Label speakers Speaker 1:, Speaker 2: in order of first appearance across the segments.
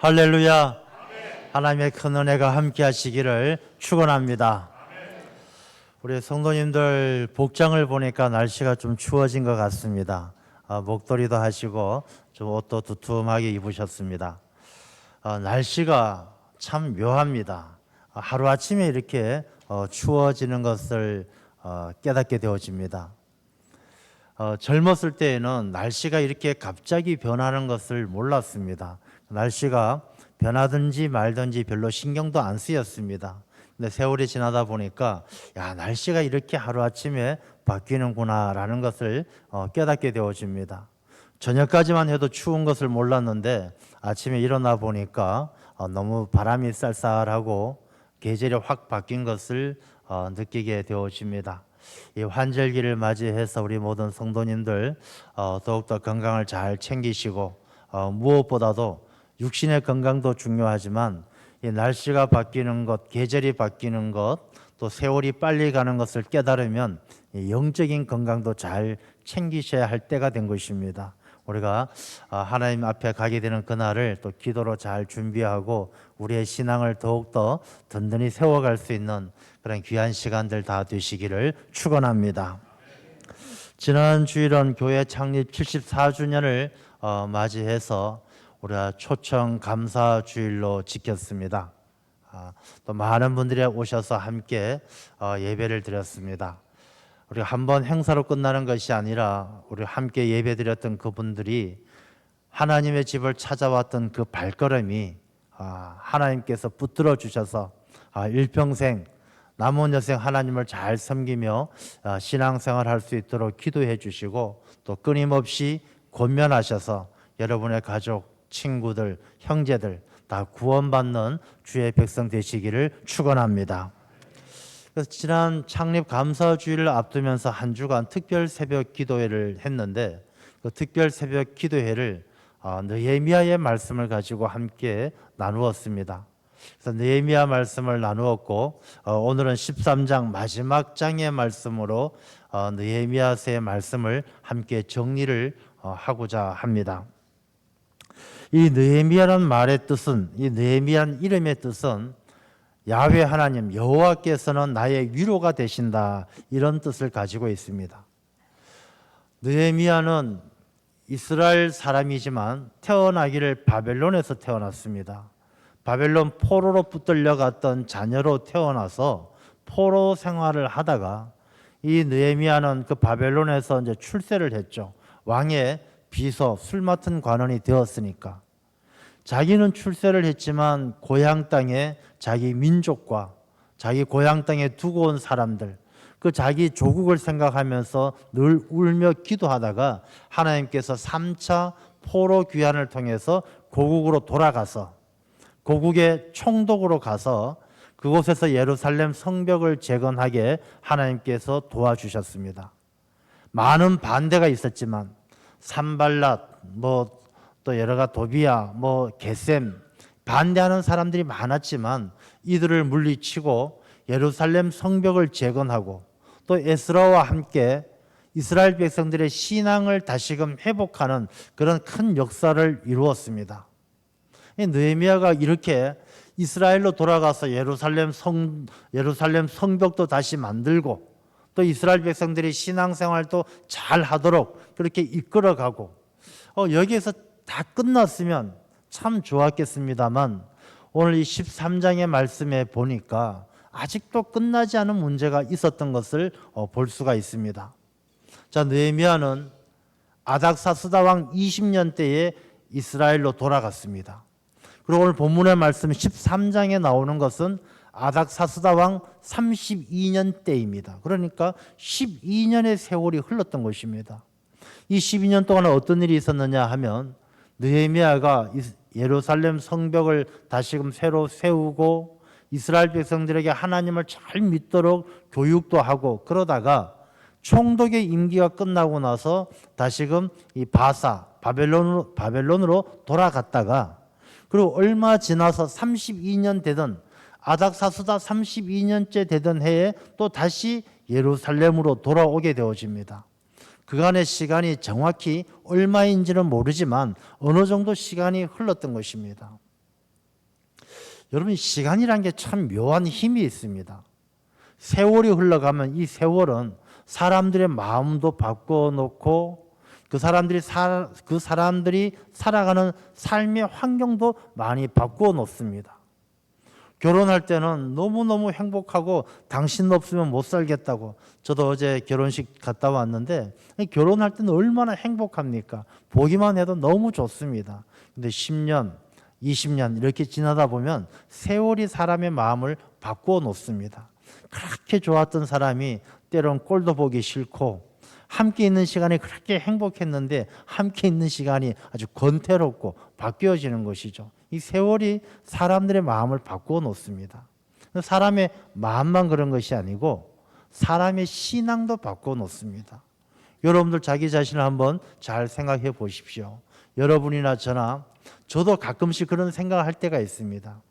Speaker 1: 할렐루야. 하나님의 큰 은혜가 함께 하시기를 축원합니다. 우리 성도님들 복장을 보니까 날씨가 좀 추워진 것 같습니다. 목도리도 하시고 좀 옷도 두툼하게 입으셨습니다. 날씨가 참 묘합니다. 하루아침에 이렇게 추워지는 것을 깨닫게 되어집니다. 젊었을 때에는 날씨가 이렇게 갑자기 변하는 것을 몰랐습니다. 날씨가 변하든지 말든지 별로 신경도 안 쓰였습니다. 근데 세월이 지나다 보니까 날씨가 이렇게 하루아침에 바뀌는구나 라는 것을 깨닫게 되어집니다. 저녁까지만 해도 추운 것을 몰랐는데 아침에 일어나 보니까 너무 바람이 쌀쌀하고 계절이 확 바뀐 것을 느끼게 되어집니다. 이 환절기를 맞이해서 우리 모든 성도님들 더욱더 건강을 잘 챙기시고 무엇보다도 육신의 건강도 중요하지만 이 날씨가 바뀌는 것, 계절이 바뀌는 것, 또 세월이 빨리 가는 것을 깨달으면 이 영적인 건강도 잘 챙기셔야 할 때가 된 것입니다. 우리가 하나님 앞에 가게 되는 그날을 또 기도로 잘 준비하고 우리의 신앙을 더욱더 든든히 세워갈 수 있는 그런 귀한 시간들 다 되시기를 축원합니다. 지난 주일은 교회 창립 74주년을 맞이해서 우리가 초청 감사 주일로 지켰습니다. 또 많은 분들이 오셔서 함께 예배를 드렸습니다. 우리가 한번 행사로 끝나는 것이 아니라 우리 함께 예배 드렸던 그분들이 하나님의 집을 찾아왔던 그 발걸음이 하나님께서 붙들어 주셔서 일평생 남은 여생 하나님을 잘 섬기며 신앙생활 할 수 있도록 기도해 주시고 또 끊임없이 권면하셔서 여러분의 가족, 친구들, 형제들 다 구원받는 주의 백성 되시기를 축원합니다. 그래서 지난 창립 감사주일을 앞두면서 한 주간 특별 새벽 기도회를 했는데 그 특별 새벽 기도회를 느헤미야의 말씀을 가지고 함께 나누었습니다. 그래서 느헤미야 말씀을 나누었고 오늘은 13장 마지막 장의 말씀으로 느헤미야서의 말씀을 함께 정리를 하고자 합니다. 이 느헤미야라는 말의 뜻은, 이 느헤미야라는 이름의 뜻은 야훼 하나님 여호와께서는 나의 위로가 되신다, 이런 뜻을 가지고 있습니다. 느헤미야는 이스라엘 사람이지만 태어나기를 바벨론에서 태어났습니다. 바벨론 포로로 붙들려 갔던 자녀로 태어나서 포로 생활을 하다가 이 느헤미야는 그 바벨론에서 이제 출세를 했죠. 왕의 비서, 술 맡은 관원이 되었으니까. 자기는 출세를 했지만 고향 땅에 자기 민족과 자기 고향 땅에 두고 온 사람들, 그 자기 조국을 생각하면서 늘 울며 기도하다가 하나님께서 3차 포로 귀환을 통해서 고국으로 돌아가서 고국의 총독으로 가서 그곳에서 예루살렘 성벽을 재건하게 하나님께서 도와주셨습니다. 많은 반대가 있었지만 산발랏, 또 여러가 도비야, 게셈, 반대하는 사람들이 많았지만 이들을 물리치고 예루살렘 성벽을 재건하고 또 에스라와 함께 이스라엘 백성들의 신앙을 다시금 회복하는 그런 큰 역사를 이루었습니다. 느헤미야가 이렇게 이스라엘로 돌아가서 예루살렘 성벽도 다시 만들고 또 이스라엘 백성들이 신앙생활도 잘 하도록 그렇게 이끌어가고 여기에서 다 끝났으면 참 좋았겠습니다만 오늘 이 13장의 말씀에 보니까 아직도 끝나지 않은 문제가 있었던 것을 볼 수가 있습니다. 자, 느헤미야는 아닥사스다 왕 20년 때에 이스라엘로 돌아갔습니다. 그리고 오늘 본문의 말씀 13장에 나오는 것은 아닥사스다 왕 32년 때입니다. 그러니까 12년의 세월이 흘렀던 것입니다. 이 12년 동안 어떤 일이 있었느냐 하면 느헤미야가 예루살렘 성벽을 다시금 새로 세우고 이스라엘 백성들에게 하나님을 잘 믿도록 교육도 하고 그러다가 총독의 임기가 끝나고 나서 다시금 이 바벨론으로 돌아갔다가 그리고 얼마 지나서 32년 되던 아닥사스다 32년째 되던 해에 또 다시 예루살렘으로 돌아오게 되어집니다. 그간의 시간이 정확히 얼마인지는 모르지만 어느 정도 시간이 흘렀던 것입니다. 여러분, 시간이란 게 참 묘한 힘이 있습니다. 세월이 흘러가면 이 세월은 사람들의 마음도 바꿔놓고 그 사람들이 살아가는 삶의 환경도 많이 바꾸어 놓습니다. 결혼할 때는 너무너무 행복하고 당신 없으면 못 살겠다고, 저도 어제 결혼식 갔다 왔는데 결혼할 때는 얼마나 행복합니까? 보기만 해도 너무 좋습니다. 근데 10년, 20년 이렇게 지나다 보면 세월이 사람의 마음을 바꾸어 놓습니다. 그렇게 좋았던 사람이 때론 꼴도 보기 싫고, 함께 있는 시간이 그렇게 행복했는데 함께 있는 시간이 아주 권태롭고 바뀌어지는 것이죠. 이 세월이 사람들의 마음을 바꾸어 놓습니다. 사람의 마음만 그런 것이 아니고 사람의 신앙도 바꾸어 놓습니다. 여러분들 자기 자신을 한번 잘 생각해 보십시오. 여러분이나 저도 가끔씩 그런 생각을 할 때가 있습니다.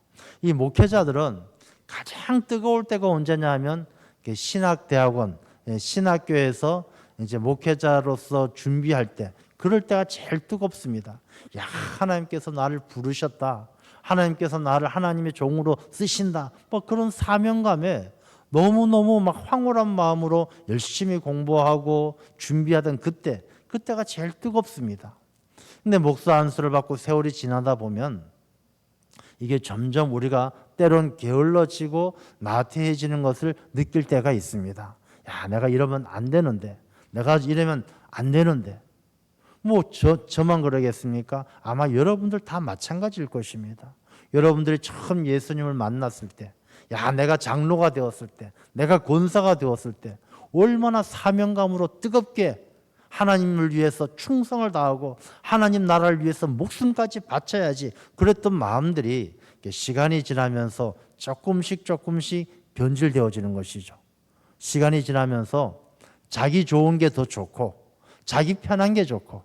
Speaker 1: 이 목회자들은 가장 뜨거울 때가 언제냐 하면 신학대학원, 신학교에서 이제 목회자로서 준비할 때, 그럴 때가 제일 뜨겁습니다. 야, 하나님께서 나를 부르셨다. 하나님께서 나를 하나님의 종으로 쓰신다. 뭐 그런 사명감에 너무너무 막 황홀한 마음으로 열심히 공부하고 준비하던 그때가 제일 뜨겁습니다. 근데 목사 안수를 받고 세월이 지나다 보면 이게 점점 우리가 때론 게을러지고 나태해지는 것을 느낄 때가 있습니다. 야, 내가 이러면 안 되는데, 내가 이러면 안 되는데. 뭐 저만 그러겠습니까? 아마 여러분들 다 마찬가지일 것입니다. 여러분들이 처음 예수님을 만났을 때, 야, 내가 장로가 되었을 때, 내가 권사가 되었을 때 얼마나 사명감으로 뜨겁게 하나님을 위해서 충성을 다하고 하나님 나라를 위해서 목숨까지 바쳐야지 그랬던 마음들이 시간이 지나면서 조금씩 변질되어지는 것이죠. 시간이 지나면서 자기 좋은 게 더 좋고 자기 편한 게 좋고,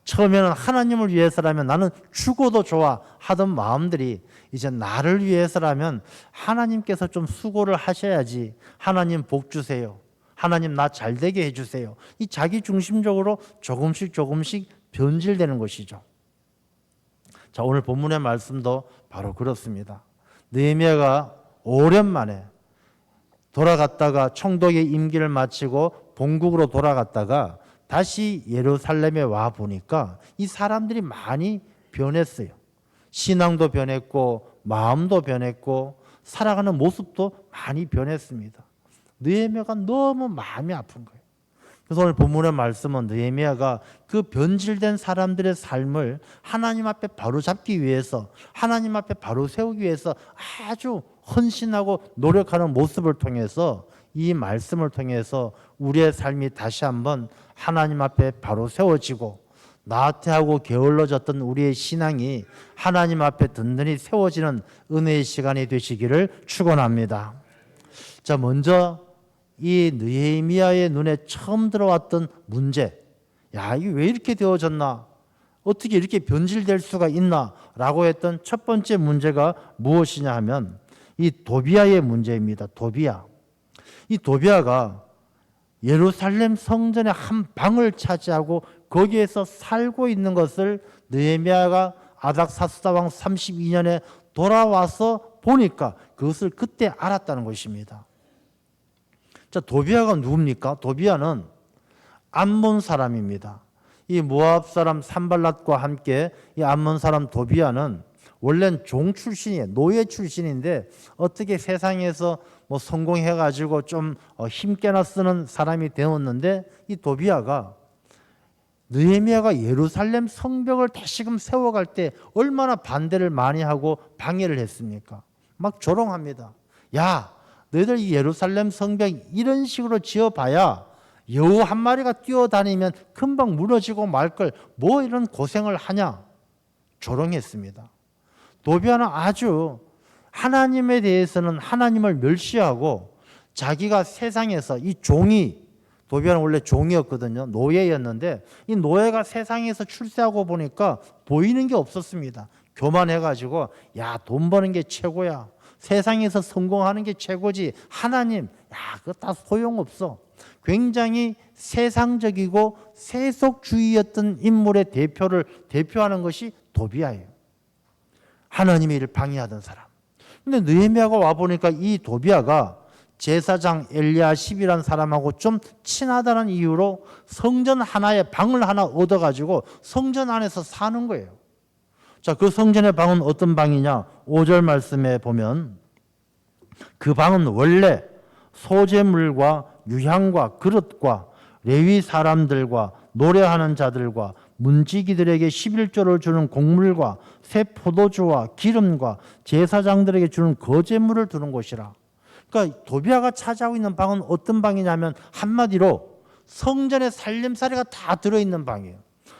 Speaker 1: 처음에는 하나님을 위해서라면 나는 죽어도 좋아 하던 마음들이 이제 나를 위해서라면 하나님께서 좀 수고를 하셔야지, 하나님 복 주세요, 하나님 나 잘되게 해주세요, 이 자기 중심적으로 조금씩 변질되는 것이죠. 자, 오늘 본문의 말씀도 바로 그렇습니다. 느헤미야가 오랜만에 돌아갔다가 총독의 임기를 마치고 본국으로 돌아갔다가 다시 예루살렘에 와 보니까 이 사람들이 많이 변했어요. 신앙도 변했고 마음도 변했고 살아가는 모습도 많이 변했습니다. 느헤미야가 너무 마음이 아픈 거예요. 그래서 오늘 본문의 말씀은 느헤미야가 그 변질된 사람들의 삶을 하나님 앞에 바로잡기 위해서, 하나님 앞에 바로 세우기 위해서 아주 헌신하고 노력하는 모습을 통해서, 이 말씀을 통해서 우리의 삶이 다시 한번 하나님 앞에 바로 세워지고 나태하고 게을러졌던 우리의 신앙이 하나님 앞에 든든히 세워지는 은혜의 시간이 되시기를 축원합니다. 자, 먼저 이 느헤미야의 눈에 처음 들어왔던 문제, 야, 이게 왜 이렇게 되어졌나, 어떻게 이렇게 변질될 수가 있나 라고 했던 첫 번째 문제가 무엇이냐 하면 이 도비아의 문제입니다. 이 도비아가 예루살렘 성전의 한 방을 차지하고 거기에서 살고 있는 것을 느헤미야가 아닥사스다 왕 32년에 돌아와서 보니까 그것을 그때 알았다는 것입니다. 자, 도비아가 누굽니까? 도비아는 암몬 사람입니다. 이 모압 사람 산발랏과 함께 이 암몬 사람 도비아는 원래는 종 출신이에요. 노예 출신인데 어떻게 세상에서 뭐 성공해가지고 좀 힘께나 쓰는 사람이 되었는데, 이 도비아가 느헤미야가 예루살렘 성벽을 다시금 세워갈 때 얼마나 반대를 많이 하고 방해를 했습니까? 막 조롱합니다. 야, 너희들 이 예루살렘 성벽 이런 식으로 지어봐야 여우 한 마리가 뛰어다니면 금방 무너지고 말걸 뭐 이런 고생을 하냐, 조롱했습니다. 도비아는 아주 하나님에 대해서는 하나님을 멸시하고 자기가 세상에서 이 종이, 도비아는 원래 종이었거든요. 노예였는데 이 노예가 세상에서 출세하고 보니까 보이는 게 없었습니다. 교만해가지고 야, 돈 버는 게 최고야, 세상에서 성공하는 게 최고지, 하나님, 야, 그거 다 소용없어. 굉장히 세상적이고 세속주의였던 인물의 대표하는 것이 도비아예요. 하나님의 일을 방해하던 사람. 근데 느헤미야가 와보니까 이 도비야가 제사장 엘리야십이라는 사람하고 좀 친하다는 이유로 성전 하나에 방을 하나 얻어가지고 성전 안에서 사는 거예요. 자, 그 성전의 방은 어떤 방이냐? 5절 말씀에 보면 그 방은 원래 소재물과 유향과 그릇과 레위 사람들과 노래하는 자들과 문지기들에게 11조를 주는 곡물과 새 포도주와 기름과 제사장들에게 주는 거제물을 두는 곳이라. 그러니까 도비야가 차지하고 있는 방은 어떤 방이냐면 한마디로 성전의 살림살이가 다 들어있는 방이에요.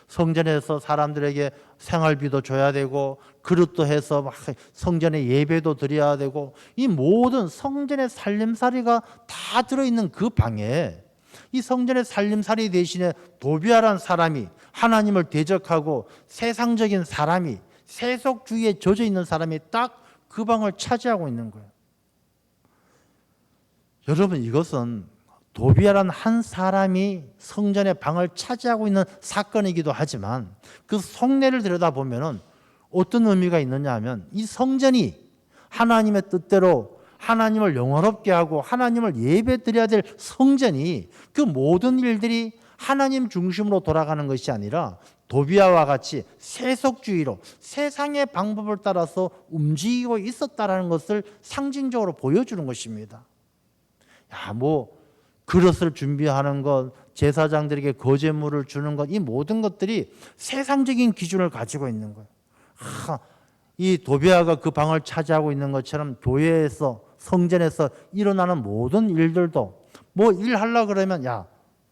Speaker 1: 성전에서 사람들에게 생활비도 줘야 되고 그릇도 해서 막 성전에 예배도 드려야 되고 이 모든 성전의 살림살이가 다 들어있는 그 방에 이 성전의 살림살이 대신에 도비야라는 사람이 하나님을 대적하고 세상적인 사람이 세속주의에 젖어 있는 사람이 딱 그 방을 차지하고 있는 거예요. 여러분, 이것은 도비야라는 한 사람이 성전의 방을 차지하고 있는 사건이기도 하지만 그 속내를 들여다보면 어떤 의미가 있느냐 하면 이 성전이 하나님의 뜻대로 하나님을 영원롭게 하고 하나님을 예배드려야 될 성전이 그 모든 일들이 하나님 중심으로 돌아가는 것이 아니라 도비야와 같이 세속주의로 세상의 방법을 따라서 움직이고 있었다는 것을 상징적으로 보여주는 것입니다. 그릇을 준비하는 것, 제사장들에게 거제물을 주는 것, 이 모든 것들이 세상적인 기준을 가지고 있는 거예요. 이 도비야가 그 방을 차지하고 있는 것처럼 교회에서 성전에서 일어나는 모든 일들도 일하려고 그러면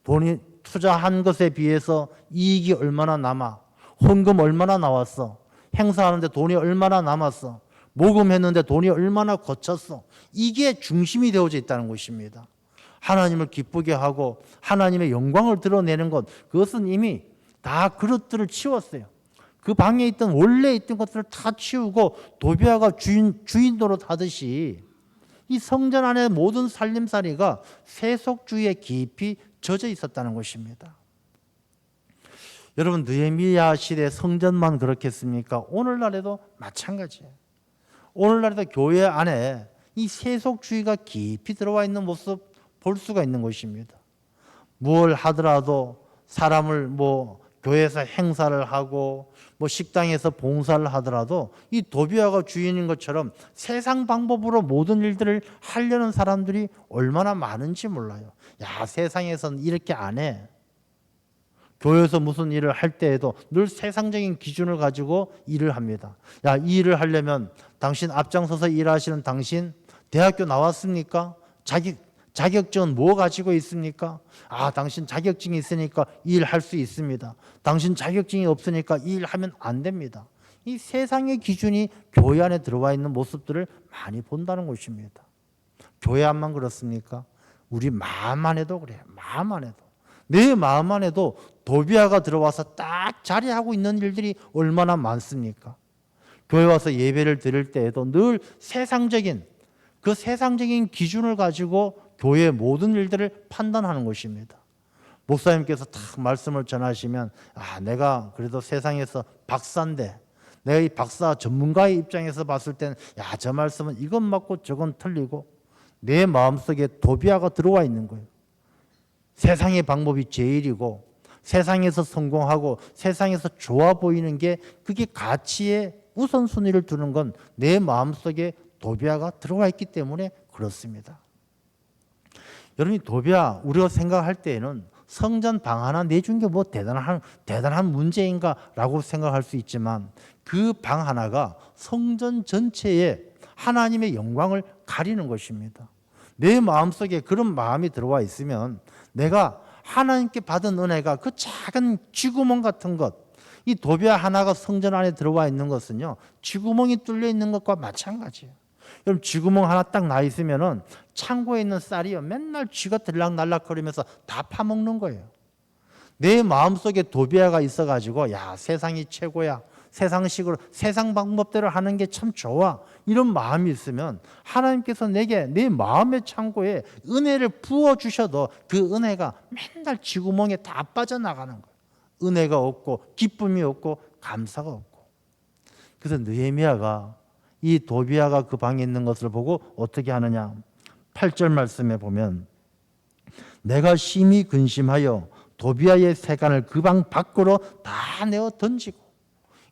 Speaker 1: 돈이 투자한 것에 비해서 이익이 얼마나 남아, 헌금 얼마나 나왔어, 행사하는데 돈이 얼마나 남았어, 모금했는데 돈이 얼마나 거쳤어, 이게 중심이 되어져 있다는 것입니다. 하나님을 기쁘게 하고 하나님의 영광을 드러내는 것, 그것은 이미 다 그릇들을 치웠어요. 그 방에 있던 원래 있던 것들을 다 치우고 도비야가 주인 노릇 하듯이 이 성전 안의 모든 살림살이가 세속주의에 깊이 젖어 있었다는 것입니다. 여러분, 느헤미야 시대 성전만 그렇겠습니까? 오늘날에도 마찬가지예요. 오늘날에도 교회 안에 이 세속주의가 깊이 들어와 있는 모습 볼 수가 있는 것입니다. 무엇을 하더라도 사람을 교회에서 행사를 하고 식당에서 봉사를 하더라도 이 도비야가 주인인 것처럼 세상 방법으로 모든 일들을 하려는 사람들이 얼마나 많은지 몰라요. 세상에서는 이렇게 안 해. 교회에서 무슨 일을 할 때에도 늘 세상적인 기준을 가지고 일을 합니다. 이 일을 하려면 당신 앞장서서 일하시는 당신 대학교 나왔습니까? 자격증은 뭐 가지고 있습니까? 당신 자격증이 있으니까 일할 수 있습니다. 당신 자격증이 없으니까 일하면 안 됩니다. 이 세상의 기준이 교회 안에 들어와 있는 모습들을 많이 본다는 것입니다. 교회 안만 그렇습니까? 우리 마음 안에도 그래요. 마음 안에도. 내 마음 안에도 도비야가 들어와서 딱 자리하고 있는 일들이 얼마나 많습니까? 교회 와서 예배를 드릴 때에도 늘 세상적인 기준을 가지고 교회의 모든 일들을 판단하는 것입니다. 목사님께서 딱 말씀을 전하시면 내가 그래도 세상에서 박사인데 내가 이 박사 전문가의 입장에서 봤을 때는 저 말씀은 이건 맞고 저건 틀리고 내 마음속에 도비야가 들어와 있는 거예요. 세상의 방법이 제일이고 세상에서 성공하고 세상에서 좋아 보이는 게 그게 가치의 우선순위를 두는 건 내 마음속에 도비야가 들어와 있기 때문에 그렇습니다. 여러분이 도비야 우리가 생각할 때에는 성전 방 하나 내준 게 대단한 문제인가라고 생각할 수 있지만 그 방 하나가 성전 전체에 하나님의 영광을 가리는 것입니다. 내 마음속에 그런 마음이 들어와 있으면 내가 하나님께 받은 은혜가 그 작은 쥐구멍 같은 것, 이 도비야 하나가 성전 안에 들어와 있는 것은요 쥐구멍이 뚫려 있는 것과 마찬가지예요. 여러분, 쥐구멍 하나 딱 나 있으면은 창고에 있는 쌀이요 맨날 쥐가 들락날락거리면서 다 파먹는 거예요. 내 마음속에 도비야가 있어가지고 세상이 최고야, 세상식으로 세상 방법대로 하는 게 참 좋아, 이런 마음이 있으면 하나님께서 내게 내 마음의 창고에 은혜를 부어주셔도 그 은혜가 맨날 쥐구멍에 다 빠져나가는 거예요. 은혜가 없고 기쁨이 없고 감사가 없고. 그래서 느헤미야가 이 도비아가 그 방에 있는 것을 보고 어떻게 하느냐. 8절 말씀에 보면 내가 심히 근심하여 도비아의 세간을 그 방 밖으로 다 내어 던지고,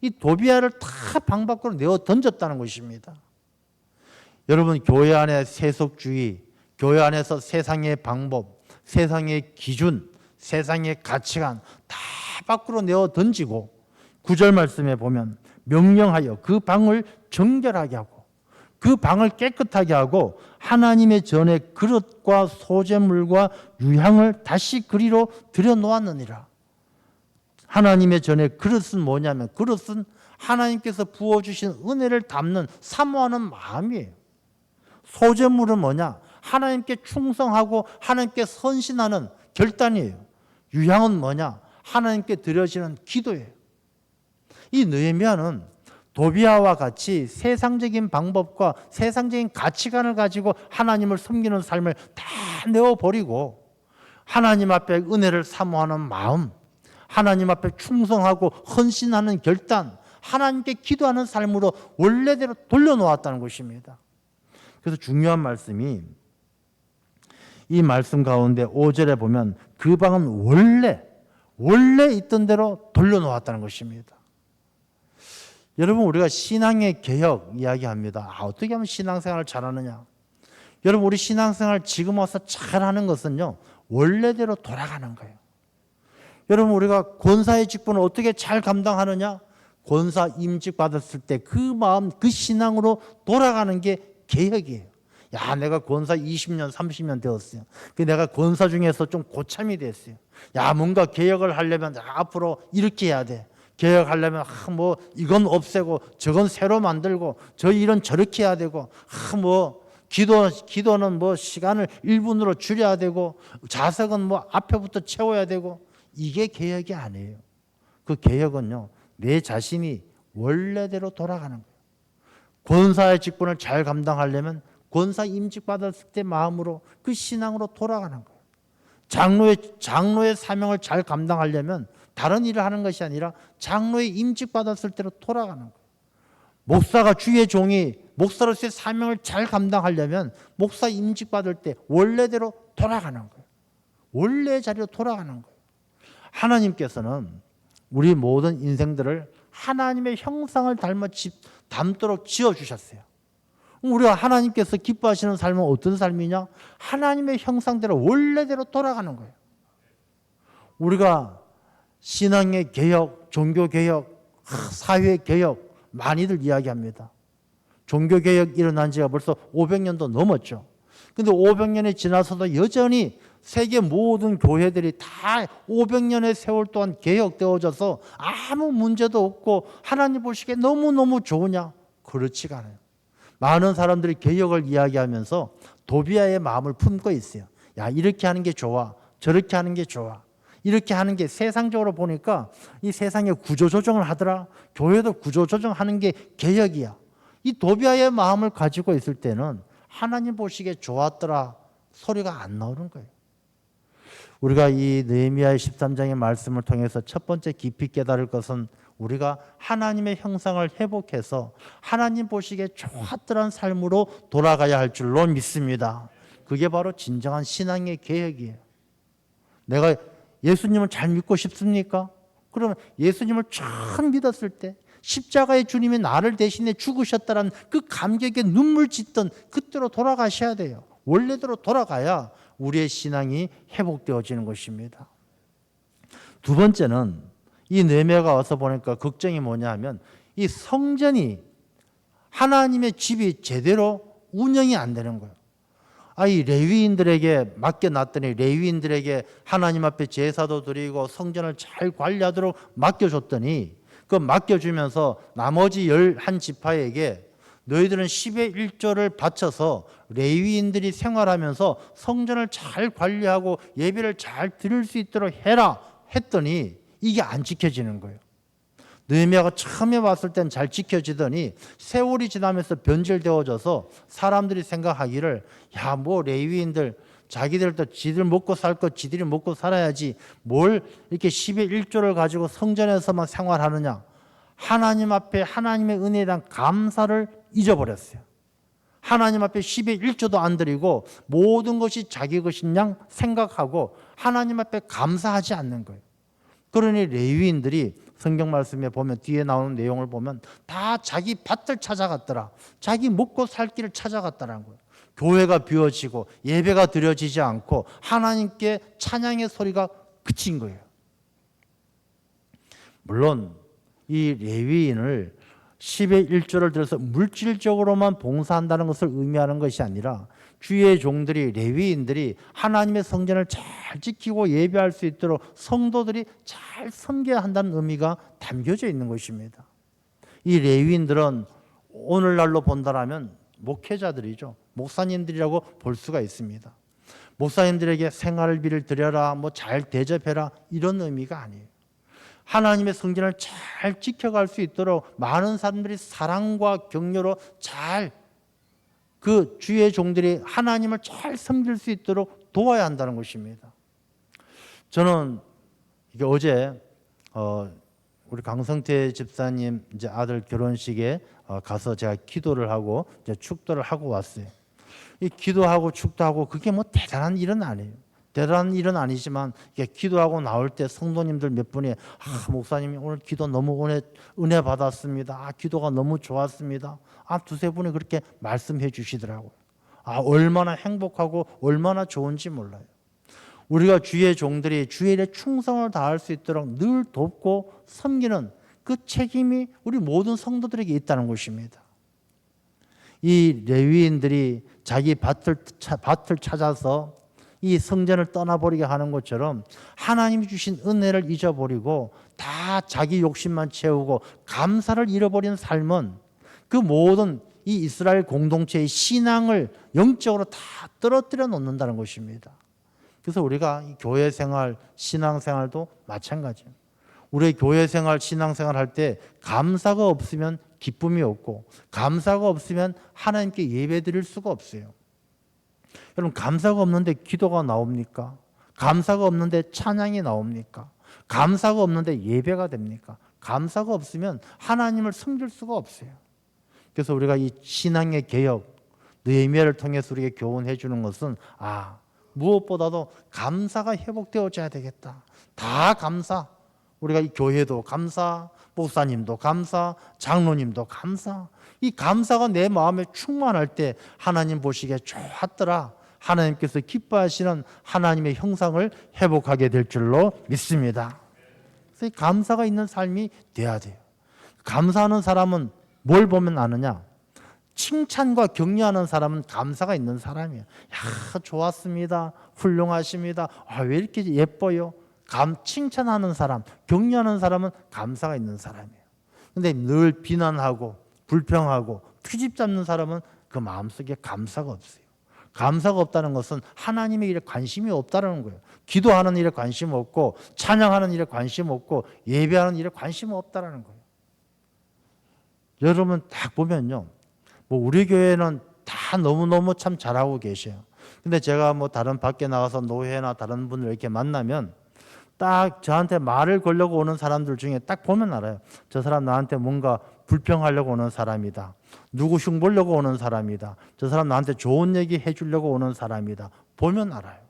Speaker 1: 이 도비아를 다 방 밖으로 내어 던졌다는 것입니다. 여러분, 교회 안에 세속주의, 교회 안에서 세상의 방법, 세상의 기준, 세상의 가치관 다 밖으로 내어 던지고, 9절 말씀에 보면 명령하여 그 방을 정결하게 하고 그 방을 깨끗하게 하고 하나님의 전에 그릇과 소재물과 유향을 다시 그리로 들여놓았느니라. 하나님의 전에 그릇은 뭐냐면, 그릇은 하나님께서 부어주신 은혜를 담는 사모하는 마음이에요. 소재물은 뭐냐? 하나님께 충성하고 하나님께 헌신하는 결단이에요. 유향은 뭐냐? 하나님께 드려지는 기도예요. 이 느헤미야는 도비아와 같이 세상적인 방법과 세상적인 가치관을 가지고 하나님을 섬기는 삶을 다 내어버리고 하나님 앞에 은혜를 사모하는 마음, 하나님 앞에 충성하고 헌신하는 결단, 하나님께 기도하는 삶으로 원래대로 돌려놓았다는 것입니다. 그래서 중요한 말씀이, 이 말씀 가운데 5절에 보면 그 방은 원래 있던 대로 돌려놓았다는 것입니다. 여러분, 우리가 신앙의 개혁 이야기합니다. 어떻게 하면 신앙생활을 잘하느냐? 여러분, 우리 신앙생활 지금 와서 잘하는 것은요, 원래대로 돌아가는 거예요. 여러분, 우리가 권사의 직분을 어떻게 잘 감당하느냐? 권사 임직 받았을 때 그 마음, 그 신앙으로 돌아가는 게 개혁이에요. 야, 내가 권사 20년, 30년 되었어요. 내가 권사 중에서 좀 고참이 됐어요. 야, 뭔가 개혁을 하려면 앞으로 이렇게 해야 돼. 개혁하려면 뭐 이건 없애고 저건 새로 만들고 저 일은 저렇게 해야 되고 뭐 기도는 뭐 시간을 1분으로 줄여야 되고 자석은 뭐 앞에부터 채워야 되고, 이게 개혁이 아니에요. 그 개혁은요, 내 자신이 원래대로 돌아가는 거예요. 권사의 직분을 잘 감당하려면 권사 임직 받았을 때 마음으로, 그 신앙으로 돌아가는 거예요. 장로의 사명을 잘 감당하려면 다른 일을 하는 것이 아니라 장로의 임직 받았을 때로 돌아가는 거예요. 목사가, 주의 종이 목사로서의 사명을 잘 감당하려면 목사 임직 받을 때 원래대로 돌아가는 거예요. 원래의 자리로 돌아가는 거예요. 하나님께서는 우리 모든 인생들을 하나님의 형상을 닮도록 지어주셨어요. 우리가 하나님께서 기뻐하시는 삶은 어떤 삶이냐? 하나님의 형상대로 원래대로 돌아가는 거예요. 우리가 신앙의 개혁, 종교 개혁, 사회 개혁 많이들 이야기합니다. 종교 개혁 일어난 지가 벌써 500년도 넘었죠. 근데 500년이 지나서도 여전히 세계 모든 교회들이 다 500년의 세월 동안 개혁되어져서 아무 문제도 없고 하나님 보시기에 너무너무 좋으냐? 그렇지가 않아요. 많은 사람들이 개혁을 이야기하면서 도비아의 마음을 품고 있어요. 야, 이렇게 하는 게 좋아, 저렇게 하는 게 좋아. 이렇게 하는 게 세상적으로 보니까 이 세상에 구조조정을 하더라. 교회도 구조조정하는 게 개혁이야. 이 도비아의 마음을 가지고 있을 때는 하나님 보시기에 좋았더라 소리가 안 나오는 거예요. 우리가 이 느헤미야 13장의 말씀을 통해서 첫 번째 깊이 깨달을 것은, 우리가 하나님의 형상을 회복해서 하나님 보시기에 좋았더란 삶으로 돌아가야 할 줄로 믿습니다. 그게 바로 진정한 신앙의 개혁이에요. 내가 예수님을 잘 믿고 싶습니까? 그러면 예수님을 처음 믿었을 때 십자가의 주님이 나를 대신해 죽으셨다는 그 감격에 눈물 짓던 그때로 돌아가셔야 돼요. 원래대로 돌아가야 우리의 신앙이 회복되어지는 것입니다. 두 번째는, 이 느헤미야가 와서 보니까 걱정이 뭐냐 하면, 이 성전이, 하나님의 집이 제대로 운영이 안 되는 거예요. 이 레위인들에게 맡겨놨더니 레위인들에게 하나님 앞에 제사도 드리고 성전을 잘 관리하도록 맡겨줬더니, 그 맡겨주면서 나머지 11지파에게 너희들은 10의 1조를 바쳐서 레위인들이 생활하면서 성전을 잘 관리하고 예배를 잘 드릴 수 있도록 해라 했더니 이게 안 지켜지는 거예요. 느헤미야가 처음에 왔을 땐 잘 지켜지더니 세월이 지나면서 변질되어져서 사람들이 생각하기를, 야, 뭐 레위인들 자기들도 지들 먹고 살 것 지들이 먹고 살아야지 뭘 이렇게 10의 1조를 가지고 성전에서만 생활하느냐 하나님 앞에 하나님의 은혜에 대한 감사를 잊어버렸어요. 하나님 앞에 10의 1조도 안 드리고 모든 것이 자기 것인 양 생각하고 하나님 앞에 감사하지 않는 거예요. 그러니 레위인들이 성경 말씀에 보면 뒤에 나오는 내용을 보면 다 자기 밭을 찾아갔더라. 자기 먹고 살 길을 찾아갔다는 거예요. 교회가 비워지고 예배가 드려지지 않고 하나님께 찬양의 소리가 그친 거예요. 물론 이 레위인을 10의 1조를 들어서 물질적으로만 봉사한다는 것을 의미하는 것이 아니라 주의 종들이 레위인들이 하나님의 성전을 잘 지키고 예배할 수 있도록 성도들이 잘 섬겨야 한다는 의미가 담겨져 있는 것입니다. 이 레위인들은 오늘날로 본다라면 목회자들이죠. 목사님들이라고 볼 수가 있습니다. 목사님들에게 생활비를 드려라, 뭐 잘 대접해라 이런 의미가 아니에요. 하나님의 성전을 잘 지켜갈 수 있도록 많은 사람들이 사랑과 격려로 잘 그 주의 종들이 하나님을 잘 섬길 수 있도록 도와야 한다는 것입니다. 저는 이게 어제 우리 강성태 집사님 이제 아들 결혼식에 가서 제가 기도를 하고 이제 축도를 하고 왔어요. 이 기도하고 축도하고 그게 뭐 대단한 일은 아니에요. 대단한 일은 아니지만 기도하고 나올 때 성도님들 몇 분이 목사님이 오늘 기도 너무 은혜 받았습니다. 기도가 너무 좋았습니다. 두세 분이 그렇게 말씀해 주시더라고요. 얼마나 행복하고 얼마나 좋은지 몰라요. 우리가 주의 종들이 주의 일에 충성을 다할 수 있도록 늘 돕고 섬기는 그 책임이 우리 모든 성도들에게 있다는 것입니다. 이 레위인들이 자기 밭을 찾아서 이 성전을 떠나버리게 하는 것처럼 하나님이 주신 은혜를 잊어버리고 다 자기 욕심만 채우고 감사를 잃어버린 삶은 그 모든 이 이스라엘 공동체의 신앙을 영적으로 다 떨어뜨려 놓는다는 것입니다. 그래서 우리가 이 교회 생활, 신앙 생활도 마찬가지예요. 우리의 교회 생활, 신앙 생활 할 때 감사가 없으면 기쁨이 없고 감사가 없으면 하나님께 예배 드릴 수가 없어요. 여러분, 감사가 없는데 기도가 나옵니까? 감사가 없는데 찬양이 나옵니까? 감사가 없는데 예배가 됩니까? 감사가 없으면 하나님을 섬길 수가 없어요. 그래서 우리가 이 신앙의 개혁, 느헤미야를 통해서 우리에게 교훈해 주는 것은 무엇보다도 감사가 회복되어져야 되겠다. 다 감사. 우리가 이 교회도 감사, 목사님도 감사, 장로님도 감사. 이 감사가 내 마음에 충만할 때 하나님 보시기에 좋았더라. 하나님께서 기뻐하시는 하나님의 형상을 회복하게 될 줄로 믿습니다. 그래서 이 감사가 있는 삶이 돼야 돼요. 감사하는 사람은 뭘 보면 아느냐? 칭찬과 격려하는 사람은 감사가 있는 사람이에요. 좋았습니다. 훌륭하십니다. 왜 이렇게 예뻐요? 칭찬하는 사람, 격려하는 사람은 감사가 있는 사람이에요. 근데 늘 비난하고 불평하고 트집 잡는 사람은 그 마음속에 감사가 없어요. 감사가 없다는 것은 하나님의 일에 관심이 없다는 거예요. 기도하는 일에 관심 없고 찬양하는 일에 관심 없고 예배하는 일에 관심 없다는 거예요. 여러분 딱 보면요, 우리 교회는 다 너무너무 참 잘하고 계셔요. 근데 제가 다른 밖에 나가서 노회나 다른 분들 이렇게 만나면 딱 저한테 말을 걸려고 오는 사람들 중에 딱 보면 알아요. 저 사람 나한테 뭔가 불평하려고 오는 사람이다. 누구 흉보려고 오는 사람이다. 저 사람 나한테 좋은 얘기 해주려고 오는 사람이다. 보면 알아요.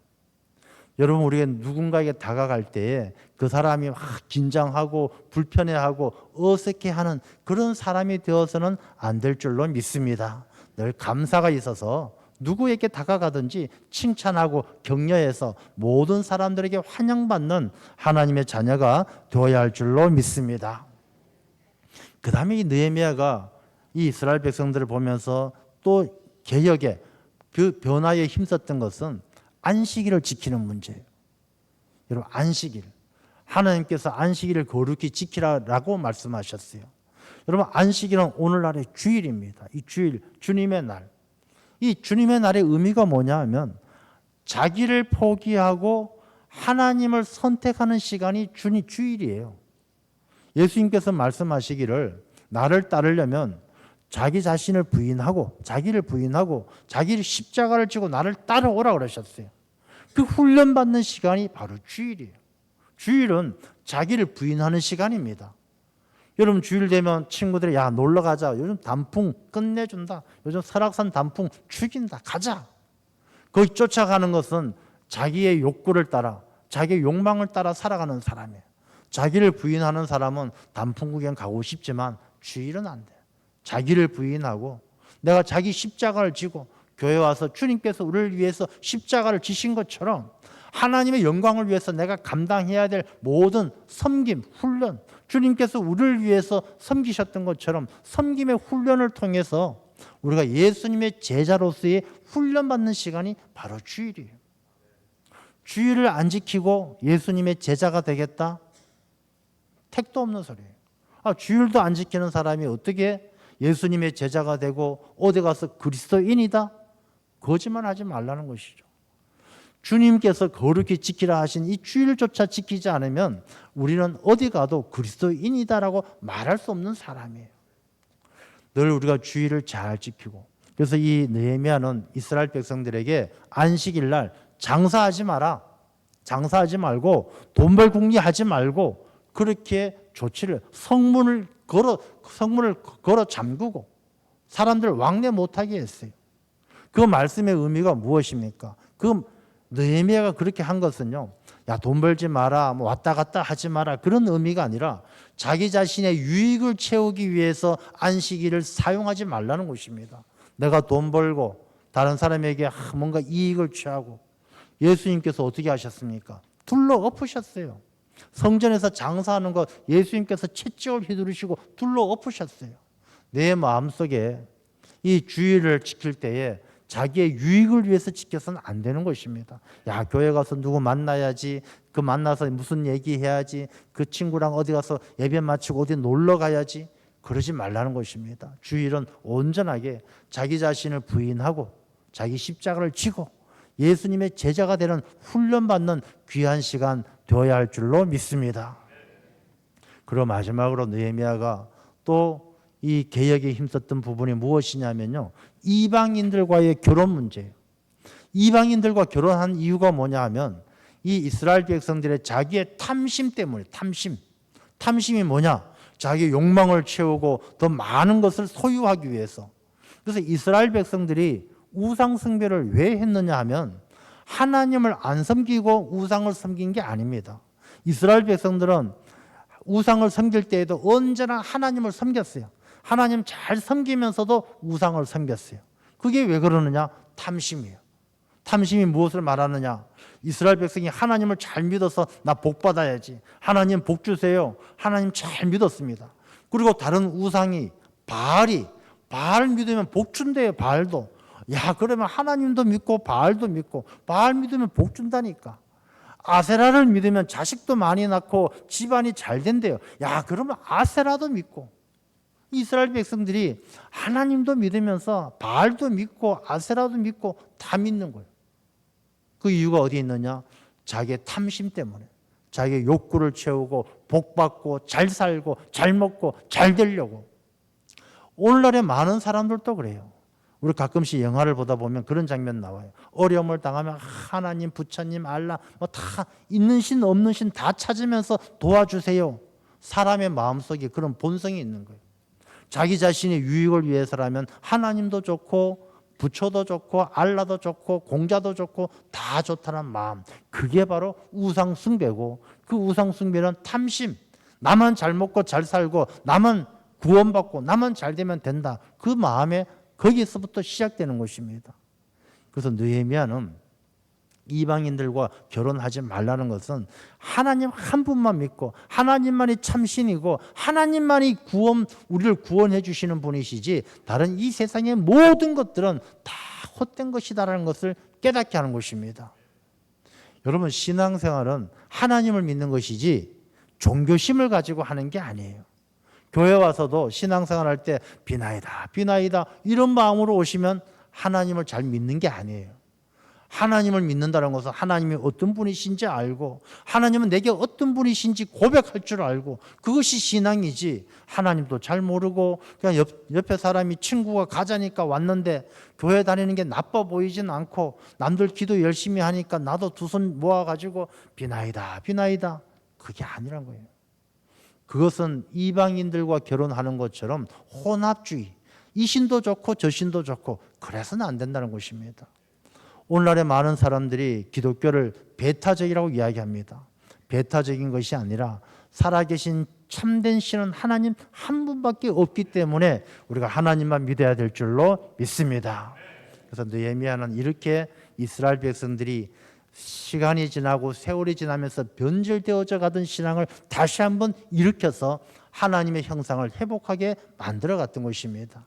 Speaker 1: 여러분, 우리가 누군가에게 다가갈 때에 그 사람이 긴장하고 불편해하고 어색해하는 그런 사람이 되어서는 안 될 줄로 믿습니다. 늘 감사가 있어서 누구에게 다가가든지 칭찬하고 격려해서 모든 사람들에게 환영받는 하나님의 자녀가 되어야 할 줄로 믿습니다. 그 다음에 이 느헤미야가 이 이스라엘 백성들을 보면서 또 개혁의 그 변화에 힘썼던 것은 안식일을 지키는 문제예요. 여러분, 안식일. 하나님께서 안식일을 거룩히 지키라라고 말씀하셨어요. 여러분, 안식일은 오늘날의 주일입니다. 이 주일, 주님의 날. 이 주님의 날의 의미가 뭐냐 하면 자기를 포기하고 하나님을 선택하는 시간이 주일이에요. 예수님께서 말씀하시기를 나를 따르려면 자기 자신을 부인하고 자기를 십자가를 지고 나를 따라오라 그러셨어요. 그 훈련받는 시간이 바로 주일이에요. 주일은 자기를 부인하는 시간입니다. 여러분 주일 되면 친구들이 야 놀러 가자. 요즘 단풍 끝내준다. 요즘 설악산 단풍 죽인다. 가자. 거기 쫓아가는 것은 자기의 욕구를 따라 자기의 욕망을 따라 살아가는 사람이에요. 자기를 부인하는 사람은 단풍 구경 가고 싶지만 주일은 안 돼. 자기를 부인하고 내가 자기 십자가를 지고 교회 와서 주님께서 우리를 위해서 십자가를 지신 것처럼 하나님의 영광을 위해서 내가 감당해야 될 모든 섬김, 훈련, 주님께서 우리를 위해서 섬기셨던 것처럼 섬김의 훈련을 통해서 우리가 예수님의 제자로서의 훈련받는 시간이 바로 주일이에요. 주일을 안 지키고 예수님의 제자가 되겠다? 택도 없는 소리예요. 주일도 안 지키는 사람이 어떻게 예수님의 제자가 되고 어디 가서 그리스도인이다? 거짓말하지 말라는 것이죠. 주님께서 거룩히 지키라 하신 이 주일조차 지키지 않으면 우리는 어디 가도 그리스도인이다라고 말할 수 없는 사람이에요. 늘 우리가 주일을 잘 지키고, 그래서 이 느헤미야는 이스라엘 백성들에게 안식일 날 장사하지 마라, 장사하지 말고 돈 벌 궁리하지 말고 그렇게 조치를 성문을 걸어 잠그고 사람들 왕래 못하게 했어요. 그 말씀의 의미가 무엇입니까? 그 느헤미야가 그렇게 한 것은요, 야 돈 벌지 마라, 뭐 왔다 갔다 하지 마라, 그런 의미가 아니라 자기 자신의 유익을 채우기 위해서 안식일을 사용하지 말라는 것입니다. 내가 돈 벌고 다른 사람에게 뭔가 이익을 취하고, 예수님께서 어떻게 하셨습니까? 둘러 엎으셨어요. 성전에서 장사하는 것 예수님께서 채찍을 휘두르시고 둘러 엎으셨어요. 내 마음속에 이 주일을 지킬 때에 자기의 유익을 위해서 지켜서는 안 되는 것입니다. 야 교회 가서 누구 만나야지, 그 만나서 무슨 얘기해야지, 그 친구랑 어디 가서 예배 마치고 어디 놀러 가야지, 그러지 말라는 것입니다. 주일은 온전하게 자기 자신을 부인하고 자기 십자가를 지고 예수님의 제자가 되는 훈련받는 귀한 시간 되어야 할 줄로 믿습니다. 그리고 마지막으로 느헤미야가 또 이 개혁에 힘썼던 부분이 무엇이냐면요, 이방인들과의 결혼 문제예요. 이방인들과 결혼한 이유가 뭐냐 하면 이 이스라엘 백성들의 자기의 탐심 때문에, 탐심이 뭐냐, 자기의 욕망을 채우고 더 많은 것을 소유하기 위해서. 그래서 이스라엘 백성들이 우상 숭배를 왜 했느냐 하면 하나님을 안 섬기고 우상을 섬긴 게 아닙니다. 이스라엘 백성들은 우상을 섬길 때에도 언제나 하나님을 섬겼어요. 하나님 잘 섬기면서도 우상을 섬겼어요. 그게 왜 그러느냐? 탐심이에요. 탐심이 무엇을 말하느냐? 이스라엘 백성이 하나님을 잘 믿어서 나 복 받아야지, 하나님 복 주세요, 하나님 잘 믿었습니다. 그리고 다른 우상이 바알 믿으면 복 준대요. 바알도. 야 그러면 하나님도 믿고 바알도 믿고, 바알 믿으면 복 준다니까. 아세라를 믿으면 자식도 많이 낳고 집안이 잘 된대요. 야 그러면 아세라도 믿고. 이스라엘 백성들이 하나님도 믿으면서 바알도 믿고 아세라도 믿고 다 믿는 거예요. 그 이유가 어디 있느냐? 자기의 탐심 때문에. 자기의 욕구를 채우고 복 받고 잘 살고 잘 먹고 잘 되려고. 오늘날의 많은 사람들도 그래요. 우리 가끔씩 영화를 보다 보면 그런 장면 나와요. 어려움을 당하면 하나님, 부처님, 알라 뭐 다 있는 신 없는 신 다 찾으면서 도와주세요. 사람의 마음속에 그런 본성이 있는 거예요. 자기 자신의 유익을 위해서라면 하나님도 좋고 부처도 좋고 알라도 좋고 공자도 좋고 다 좋다는 마음, 그게 바로 우상 숭배고, 그 우상 숭배는 탐심, 나만 잘 먹고 잘 살고 나만 구원받고 나만 잘 되면 된다, 그 마음에 거기서부터 시작되는 것입니다. 그래서 느헤미야는 이방인들과 결혼하지 말라는 것은 하나님 한 분만 믿고 하나님만이 참신이고 하나님만이 우리를 구원해 주시는 분이시지 다른 이 세상의 모든 것들은 다 헛된 것이다라는 것을 깨닫게 하는 것입니다. 여러분, 신앙생활은 하나님을 믿는 것이지 종교심을 가지고 하는 게 아니에요. 교회 와서도 신앙생활할 때 비나이다 이런 마음으로 오시면 하나님을 잘 믿는 게 아니에요. 하나님을 믿는다는 것은 하나님이 어떤 분이신지 알고 하나님은 내게 어떤 분이신지 고백할 줄 알고, 그것이 신앙이지, 하나님도 잘 모르고 그냥 옆에 사람이 친구가 가자니까 왔는데 교회 다니는 게 나빠 보이진 않고 남들 기도 열심히 하니까 나도 두 손 모아가지고 비나이다 그게 아니란 거예요. 그것은 이방인들과 결혼하는 것처럼 혼합주의, 이 신도 좋고 저 신도 좋고 그래서는 안 된다는 것입니다. 오늘날의 많은 사람들이 기독교를 배타적이라고 이야기합니다. 배타적인 것이 아니라 살아계신 참된 신은 하나님 한 분밖에 없기 때문에 우리가 하나님만 믿어야 될 줄로 믿습니다. 그래서 느헤미야는 이렇게 이스라엘 백성들이 시간이 지나고 세월이 지나면서 변질되어져 가던 신앙을 다시 한번 일으켜서 하나님의 형상을 회복하게 만들어 갔던 것입니다.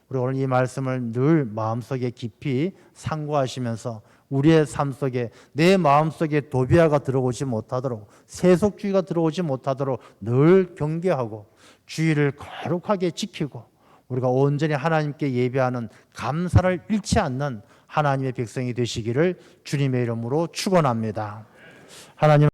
Speaker 1: 우리 오늘 이 말씀을 늘 마음속에 깊이 상고하시면서 우리의 삶 속에 내 마음속에 도비아가 들어오지 못하도록 세속주의가 들어오지 못하도록 늘 경계하고 주의를 거룩하게 지키고 우리가 온전히 하나님께 예배하는 감사를 잃지 않는 하나님의 백성이 되시기를 주님의 이름으로 축원합니다. 하나님